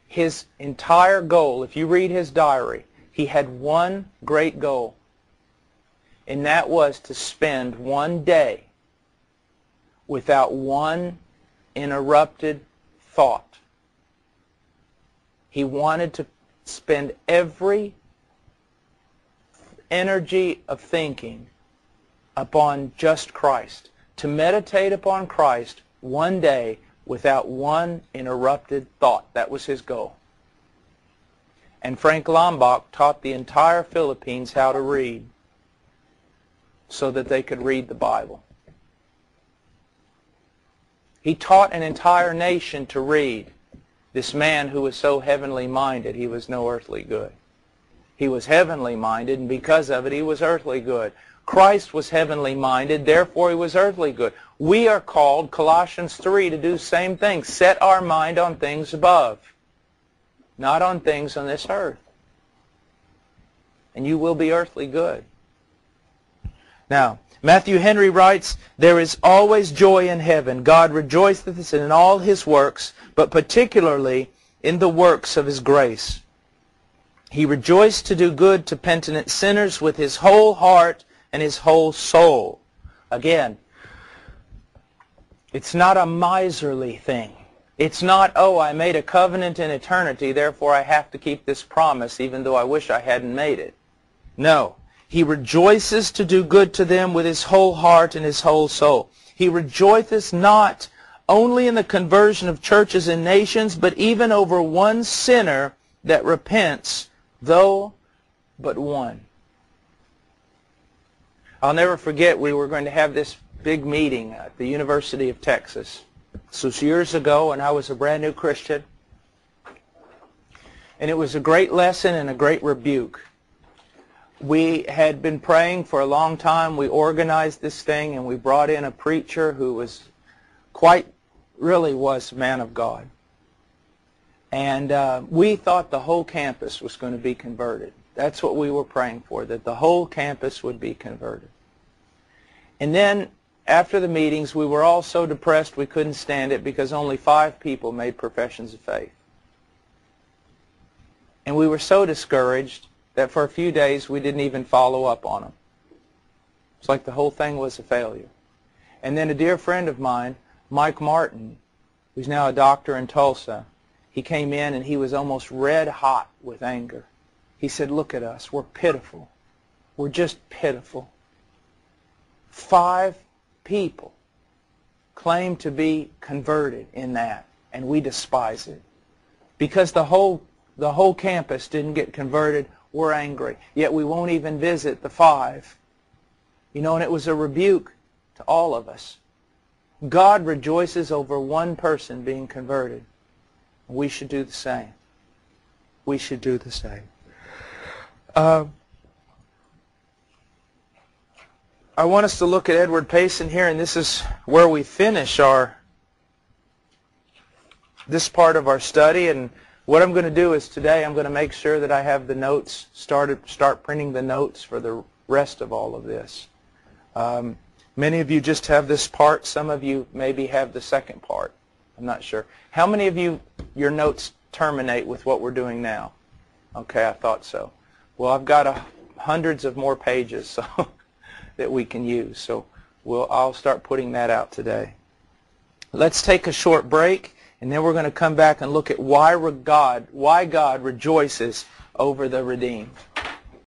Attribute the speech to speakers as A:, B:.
A: His entire goal, if you read his diary, he had one great goal, and that was to spend one day without one interrupted thought. He wanted to spend every energy of thinking upon just Christ, to meditate upon Christ one day without one interrupted thought. That was his goal. And Frank Lombok taught the entire Philippines how to read so that they could read the Bible. He taught an entire nation to read. This man who was so heavenly minded, he was no earthly good. He was heavenly minded, and because of it, he was earthly good. Christ was heavenly minded, therefore he was earthly good. We are called, Colossians 3, to do the same thing. Set our mind on things above, not on things on this earth. And you will be earthly good. Now, Matthew Henry writes, "There is always joy in heaven. God rejoiceth in all his works, but particularly in the works of his grace. He rejoiced to do good to penitent sinners with his whole heart and his whole soul." Again, it's not a miserly thing. It's not, oh, I made a covenant in eternity, therefore I have to keep this promise even though I wish I hadn't made it. No. He rejoices to do good to them with his whole heart and his whole soul. He rejoiceth not only in the conversion of churches and nations, but even over one sinner that repents, though but one. I'll never forget, we were going to have this big meeting at the University of Texas. This was years ago, and I was a brand new Christian. And it was a great lesson and a great rebuke. We had been praying for a long time. We organized this thing, and we brought in a preacher who was really was a man of God. And we thought the whole campus was going to be converted. That's what we were praying for, that the whole campus would be converted. And then after the meetings, we were all so depressed we couldn't stand it because only 5 people made professions of faith. And we were so discouraged that for a few days we didn't even follow up on them. It's like the whole thing was a failure. And then a dear friend of mine, Mike Martin, who's now a doctor in Tulsa, he came in and he was almost red hot with anger. He said, "Look at us. We're pitiful. We're just pitiful. 5 people claim to be converted in that, and we despise it. Because the whole campus didn't get converted, we're angry. Yet we won't even visit the 5. You know, and it was a rebuke to all of us. God rejoices over one person being converted. We should do the same. We should do the same. I want us to look at Edward Payson here, and this is where we finish this part of our study. And what I'm going to do is today I'm going to make sure that I have the notes, start printing the notes for the rest of all of this. Many of you just have this part. Some of you maybe have the second part. I'm not sure. How many of you, your notes terminate with what we're doing now? Okay, I thought so. Well, I've got hundreds of more pages so that we can use. So I'll start putting that out today. Let's take a short break, and then we're going to come back and look at why God rejoices over the redeemed.